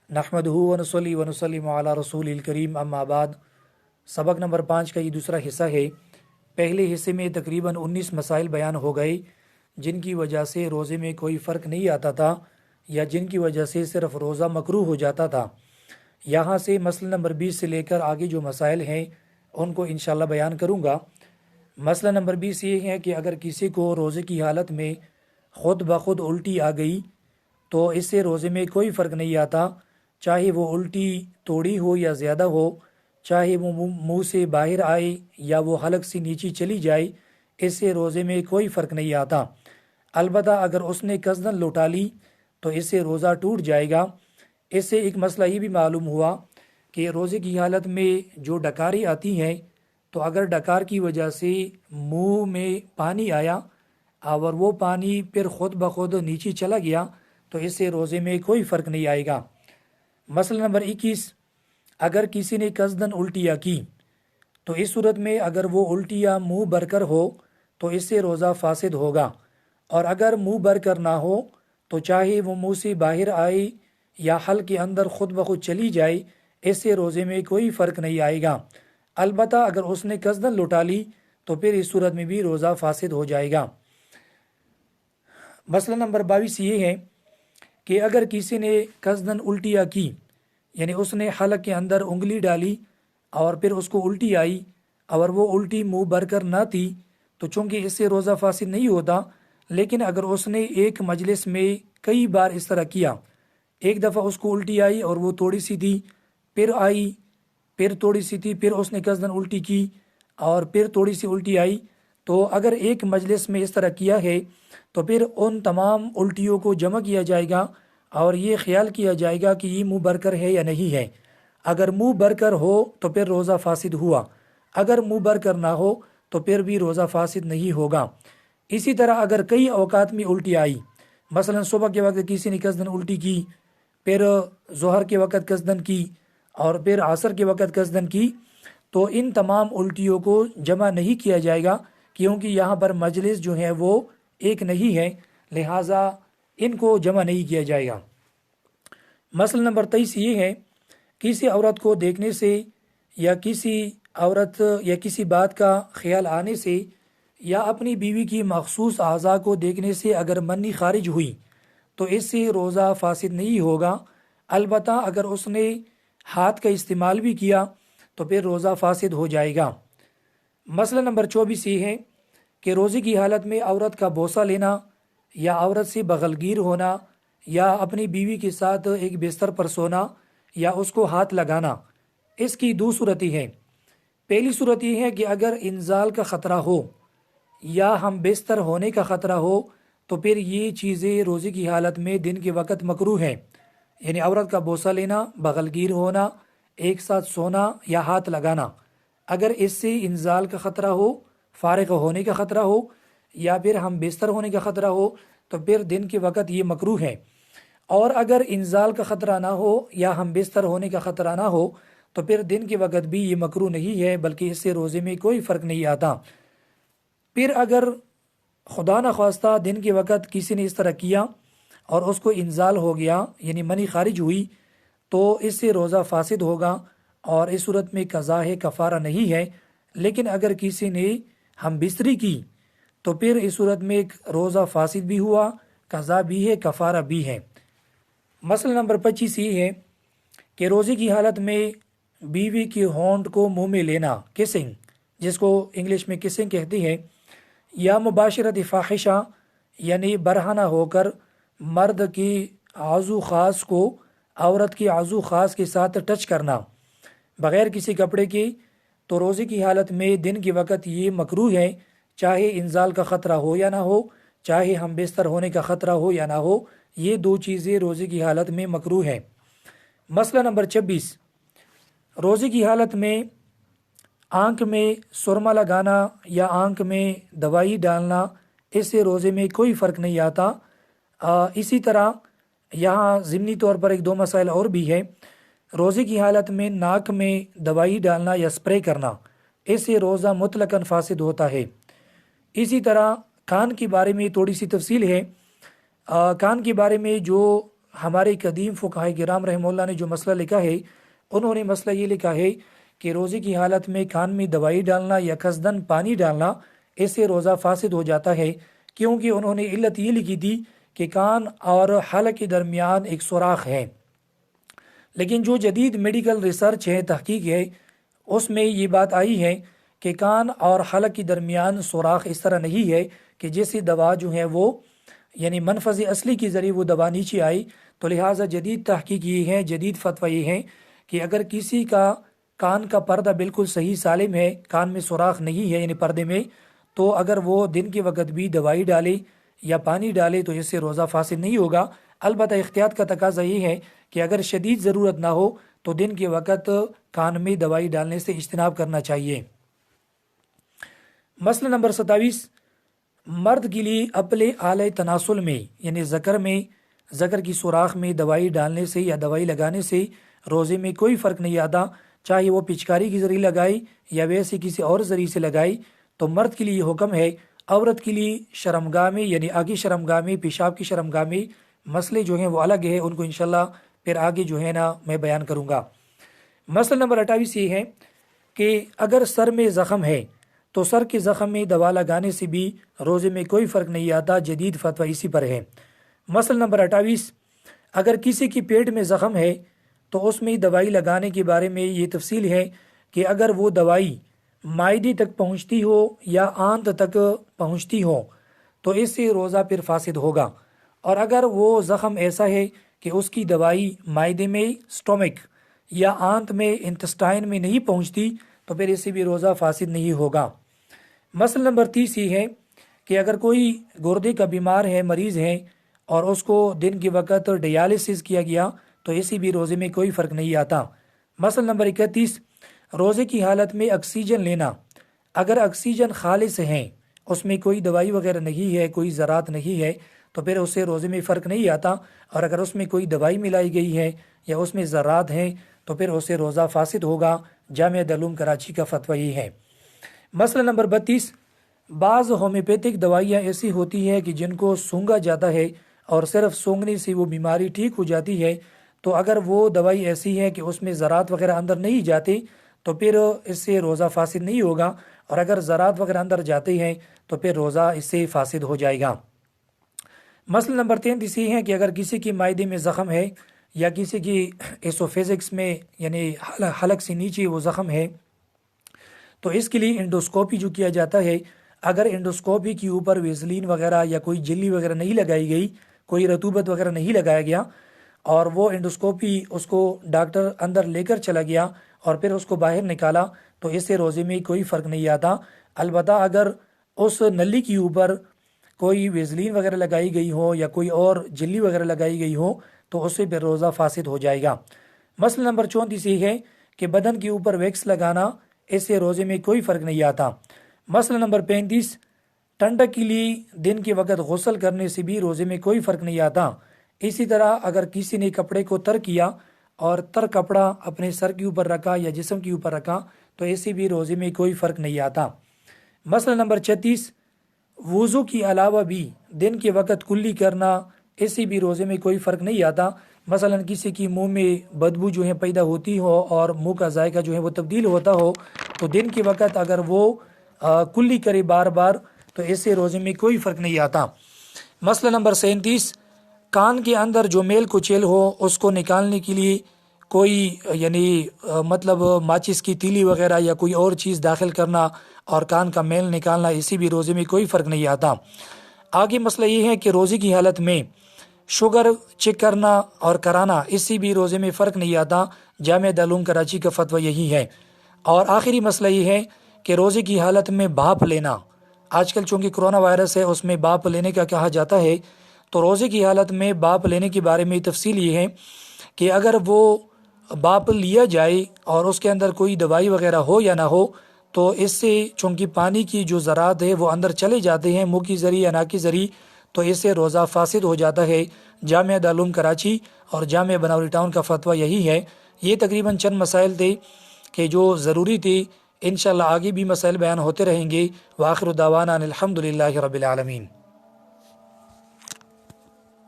نحمدہ ونصلی ونسلم علی رسول الکریم اما بعد۔ سبق نمبر 5 کا یہ دوسرا حصہ ہے۔ پہلے حصے میں تقریباً 19 مسائل بیان ہو گئے جن کی وجہ سے روزے میں کوئی فرق نہیں آتا تھا یا جن کی وجہ سے صرف روزہ مکروہ ہو جاتا تھا۔ یہاں سے مسئلہ نمبر 20 سے لے کر آگے جو مسائل ہیں ان کو انشاءاللہ بیان کروں گا۔ مسئلہ نمبر 20 یہ ہے کہ اگر کسی کو روزے کی حالت میں خود بخود الٹی آ گئی تو اس سے روزے میں کوئی فرق نہیں آتا، چاہے وہ الٹی توڑی ہو یا زیادہ ہو، چاہے وہ منہ سے باہر آئے یا وہ حلق سے نیچے چلی جائے، اس سے روزے میں کوئی فرق نہیں آتا۔ البتہ اگر اس نے قصداً لوٹا لی تو اس سے روزہ ٹوٹ جائے گا۔ اس سے ایک مسئلہ یہ بھی معلوم ہوا کہ روزے کی حالت میں جو ڈکاریں آتی ہیں تو اگر ڈکار کی وجہ سے منہ میں پانی آیا اور وہ پانی پھر خود بخود نیچے چلا گیا تو اس سے روزے میں کوئی فرق نہیں آئے گا۔ مسئلہ نمبر 21، اگر کسی نے قصداً الٹیاں کی تو اس صورت میں اگر وہ الٹیاں منہ بھر کر ہو تو اس سے روزہ فاسد ہوگا، اور اگر منہ بھر کر نہ ہو تو چاہے وہ منہ سے باہر آئے یا حلق کے اندر خود بخود چلی جائے، اس سے روزے میں کوئی فرق نہیں آئے گا۔ البتہ اگر اس نے قصداً لوٹا لی تو پھر اس صورت میں بھی روزہ فاسد ہو جائے گا۔ مسئلہ نمبر 22 یہ ہے کہ اگر کسی نے قصداً الٹیاں کی، یعنی اس نے حلق کے اندر انگلی ڈالی اور پھر اس کو الٹی آئی اور وہ الٹی منہ بھر کر نہ تھی تو چونکہ اس سے روزہ فاسد نہیں ہوتا، لیکن اگر اس نے ایک مجلس میں کئی بار اس طرح کیا، ایک دفعہ اس کو الٹی آئی اور وہ تھوڑی سی تھی، پھر آئی، پھر تھوڑی سی تھی، پھر اس نے قصداً الٹی کی اور پھر تھوڑی سی الٹی آئی، تو اگر ایک مجلس میں اس طرح کیا ہے تو پھر ان تمام الٹیوں کو جمع کیا جائے گا اور یہ خیال کیا جائے گا کہ یہ منہ بھر کر ہے یا نہیں ہے۔ اگر منہ بھر کر ہو تو پھر روزہ فاسد ہوا، اگر منہ بھر کر نہ ہو تو پھر بھی روزہ فاسد نہیں ہوگا۔ اسی طرح اگر کئی اوقات میں الٹی آئی، مثلا صبح کے وقت کسی نے قصداً الٹی کی، پھر ظہر کے وقت قصداً کی اور پھر عصر کے وقت قصداً کی، تو ان تمام الٹیوں کو جمع نہیں کیا جائے گا کیونکہ یہاں پر مجلس جو ہے وہ ایک نہیں ہے، لہٰذا ان کو جمع نہیں کیا جائے گا۔ مسئلہ نمبر 23 یہ ہے، کسی عورت کو دیکھنے سے یا کسی بات کا خیال آنے سے یا اپنی بیوی کی مخصوص اعضاء کو دیکھنے سے اگر منی خارج ہوئی تو اس سے روزہ فاسد نہیں ہوگا، البتہ اگر اس نے ہاتھ کا استعمال بھی کیا تو پھر روزہ فاسد ہو جائے گا۔ مسئلہ نمبر 24 یہ ہے کہ روزے کی حالت میں عورت کا بوسہ لینا یا عورت سے بغلگیر ہونا یا اپنی بیوی کے ساتھ ایک بستر پر سونا یا اس کو ہاتھ لگانا، اس کی دو صورتیں ہیں۔ پہلی صورت یہ ہے کہ اگر انزال کا خطرہ ہو یا ہم بستر ہونے کا خطرہ ہو تو پھر یہ چیزیں روزے کی حالت میں دن کے وقت مکروہ ہیں، یعنی عورت کا بوسہ لینا، بغلگیر ہونا، ایک ساتھ سونا یا ہاتھ لگانا۔ اگر اس سے انزال کا خطرہ ہو، فارغ ہونے کا خطرہ ہو یا پھر ہم بستر ہونے کا خطرہ ہو تو پھر دن کے وقت یہ مکروہ ہے، اور اگر انزال کا خطرہ نہ ہو یا ہم بستر ہونے کا خطرہ نہ ہو تو پھر دن کے وقت بھی یہ مکروہ نہیں ہے، بلکہ اس سے روزے میں کوئی فرق نہیں آتا۔ پھر اگر خدا نخواستہ دن کے وقت کسی نے اس طرح کیا اور اس کو انزال ہو گیا، یعنی منی خارج ہوئی، تو اس سے روزہ فاسد ہوگا اور اس صورت میں قضا ہے، کفارہ نہیں ہے۔ لیکن اگر کسی نے ہم بستری کی تو پھر اس صورت میں روزہ فاسد بھی ہوا، قضا بھی ہے، کفارہ بھی ہے۔ مسئلہ نمبر 25 یہ ہے کہ روزے کی حالت میں بیوی کے ہونٹ کو منہ میں لینا، کسنگ، جس کو انگلش میں کسنگ کہتی ہے، یا مباشرت فاحشہ یعنی برہنہ ہو کر مرد کی عضو خاص کو عورت کی عضو خاص کے ساتھ ٹچ کرنا بغیر کسی کپڑے کے، تو روزے کی حالت میں دن کے وقت یہ مکروہ ہے، چاہے انزال کا خطرہ ہو یا نہ ہو، چاہے ہم بستر ہونے کا خطرہ ہو یا نہ ہو، یہ دو چیزیں روزے کی حالت میں مکروہ ہیں۔ مسئلہ نمبر 26، روزے کی حالت میں آنکھ میں سرما لگانا یا آنکھ میں دوائی ڈالنا، اس سے روزے میں کوئی فرق نہیں آتا۔ اسی طرح یہاں ضمنی طور پر ایک دو مسائل اور بھی ہے۔ روزے کی حالت میں ناک میں دوائی ڈالنا یا سپرے کرنا، اس سے روزہ مطلقاً فاسد ہوتا ہے۔ اسی طرح کان کے بارے میں تھوڑی سی تفصیل ہے۔ کان کے بارے میں جو ہمارے قدیم فقہائے کرام رحمہ اللہ نے جو مسئلہ لکھا ہے، انہوں نے مسئلہ یہ لکھا ہے کہ روزے کی حالت میں کان میں دوائی ڈالنا یا قصدن پانی ڈالنا، اس سے روزہ فاسد ہو جاتا ہے، کیونکہ انہوں نے علت یہ لکھی تھی کہ کان اور حلق کے درمیان ایک سوراخ ہے۔ لیکن جو جدید میڈیکل ریسرچ ہے، تحقیق ہے، اس میں یہ بات آئی ہے کہ کان اور حلق کے درمیان سوراخ اس طرح نہیں ہے کہ جیسے دوا جو ہے وہ یعنی منفذ اصلی کے ذریعے وہ دوا نیچے آئی۔ تو لہٰذا جدید تحقیق یہ ہے، جدید فتویٰ یہ ہے کہ اگر کسی کا کان کا پردہ بالکل صحیح سالم ہے، کان میں سوراخ نہیں ہے یعنی پردے میں، تو اگر وہ دن کے وقت بھی دوائی ڈالے یا پانی ڈالے تو اس سے روزہ فاسد نہیں ہوگا۔ البتہ احتیاط کا تقاضا یہ ہے کہ اگر شدید ضرورت نہ ہو تو دن کے وقت کان میں دوائی ڈالنے سے اجتناب کرنا چاہیے۔ مسئلہ نمبر 27، مرد کے لیے اپلے آلے تناسل میں یعنی ذکر کی سوراخ میں دوائی ڈالنے سے یا دوائی لگانے سے روزے میں کوئی فرق نہیں آتا، چاہے وہ پچکاری کے ذریعے لگائی یا ویسے کسی اور ذریعے سے لگائی۔ تو مرد کے لیے یہ حکم ہے، عورت کے لیے شرمگاہ میں یعنی آگے شرمگاہ میں، پیشاب کی شرمگاہ میں مسئلے جو ہیں وہ الگ ہے، ان کو انشاءاللہ پھر آگے جو ہے نا میں بیان کروں گا۔ مسئلہ نمبر 28 یہ ہے کہ اگر سر میں زخم ہے تو سر کے زخم میں دوا لگانے سے بھی روزے میں کوئی فرق نہیں آتا، جدید فتویٰ اسی پر ہے۔ مسئلہ نمبر 28، اگر کسی کی پیٹ میں زخم ہے تو اس میں دوائی لگانے کے بارے میں یہ تفصیل ہے کہ اگر وہ دوائی معدے تک پہنچتی ہو یا آنت تک پہنچتی ہو تو اس سے روزہ پھر فاسد ہوگا، اور اگر وہ زخم ایسا ہے کہ اس کی دوائی معدے میں سٹومک یا آنت میں انٹسٹائن میں نہیں پہنچتی تو پھر اس سے بھی روزہ فاسد نہیں ہوگا۔ مسئلہ نمبر 30 یہ ہے کہ اگر کوئی گردے کا بیمار ہے، مریض ہے، اور اس کو دن کے وقت ڈیالسس کیا گیا تو اسی بھی روزے میں کوئی فرق نہیں آتا۔ مسئلہ نمبر 31، روزے کی حالت میں آکسیجن لینا، اگر آکسیجن خالص ہے، اس میں کوئی دوائی وغیرہ نہیں ہے، کوئی ذرات نہیں ہے، تو پھر اس سے روزے میں فرق نہیں آتا، اور اگر اس میں کوئی دوائی ملائی گئی ہے یا اس میں ذرات ہیں تو پھر اس سے روزہ فاسد ہوگا۔ جامعہ علوم کراچی کا فتویٰ یہ ہے۔ مسئلہ نمبر 32، بعض ہومیوپیتھک دوائیاں ایسی ہوتی ہیں کہ جن کو سونگا جاتا ہے اور صرف سونگنے سے وہ بیماری ٹھیک ہو جاتی ہے، تو اگر وہ دوائی ایسی ہے کہ اس میں ذرات وغیرہ اندر نہیں جاتے تو پھر اس سے روزہ فاسد نہیں ہوگا، اور اگر ذرات وغیرہ اندر جاتے ہیں تو پھر روزہ اس سے فاسد ہو جائے گا۔ مسئلہ نمبر 33 یہ ہے کہ اگر کسی کی معدے میں زخم ہے یا کسی کی ایسوفیزکس میں یعنی حلق سے نیچے وہ زخم ہے تو اس کے لیے انڈوسکوپی جو کیا جاتا ہے، اگر انڈوسکوپی کے اوپر ویزلین وغیرہ یا کوئی جلی وغیرہ نہیں لگائی گئی، کوئی رطوبت وغیرہ نہیں لگایا گیا، اور وہ انڈوسکوپی اس کو ڈاکٹر اندر لے کر چلا گیا اور پھر اس کو باہر نکالا تو اس سے روزے میں کوئی فرق نہیں آتا۔ البتہ اگر اس نلی کے اوپر کوئی ویزلین وغیرہ لگائی گئی ہو یا کوئی اور جلی وغیرہ لگائی گئی ہو تو اس سے پھر روزہ فاسد ہو جائے گا۔ مسئلہ نمبر 34 یہ ہے کہ بدن کے اوپر ویکس لگانا، اس سے روزے میں کوئی فرق نہیں آتا۔ مسئلہ نمبر 35، ٹھنڈک کے لیے دن کے وقت غسل کرنے سے بھی روزے میں کوئی فرق نہیں آتا۔ اسی طرح اگر کسی نے کپڑے کو تر کیا اور تر کپڑا اپنے سر کے اوپر رکھا یا جسم کے اوپر رکھا تو اس سے بھی روزے میں کوئی فرق نہیں آتا۔ مسئلہ نمبر 36، وضو کے علاوہ بھی دن کے وقت کلی کرنا، اس سے بھی روزے میں کوئی فرق نہیں آتا۔ مثلا کسی کی منہ میں بدبو جو ہے پیدا ہوتی ہو اور منہ کا ذائقہ جو ہے وہ تبدیل ہوتا ہو تو دن کے وقت اگر وہ کلی کرے بار بار تو اس سے روزے میں کوئی فرق نہیں آتا۔ مسئلہ نمبر 37، کان کے اندر جو میل کچیل ہو اس کو نکالنے کے لیے کوئی یعنی مطلب ماچس کی تیلی وغیرہ یا کوئی اور چیز داخل کرنا اور کان کا میل نکالنا، اسی بھی روزے میں کوئی فرق نہیں آتا۔ آگے مسئلہ یہ ہے کہ روزے کی حالت میں شوگر چیک کرنا اور کرانا، اس سے بھی روزے میں فرق نہیں آتا۔ جامعہ علوم کراچی کا فتویٰ یہی ہے۔ اور آخری مسئلہ یہ ہے کہ روزے کی حالت میں بھاپ لینا، آج کل چونکہ کرونا وائرس ہے اس میں بھاپ لینے کا کہا جاتا ہے، تو روزے کی حالت میں بھاپ لینے کے بارے میں تفصیل یہ ہے کہ اگر وہ بھاپ لیا جائے اور اس کے اندر کوئی دوائی وغیرہ ہو یا نہ ہو تو اس سے چونکہ پانی کی جو ذرات ہے وہ اندر چلے جاتے ہیں منہ کی ذریعے یا ناک کی ذریعے، تو اس سے روزہ فاسد ہو جاتا ہے۔ جامعہ علوم کراچی اور جامعہ بناوری ٹاؤن کا فتویٰ یہی ہے۔ یہ تقریباً چند مسائل تھے کہ جو ضروری تھے، انشاءاللہ آگے بھی مسائل بیان ہوتے رہیں گے۔ وآخر دعوانا الحمدللہ رب العالمین۔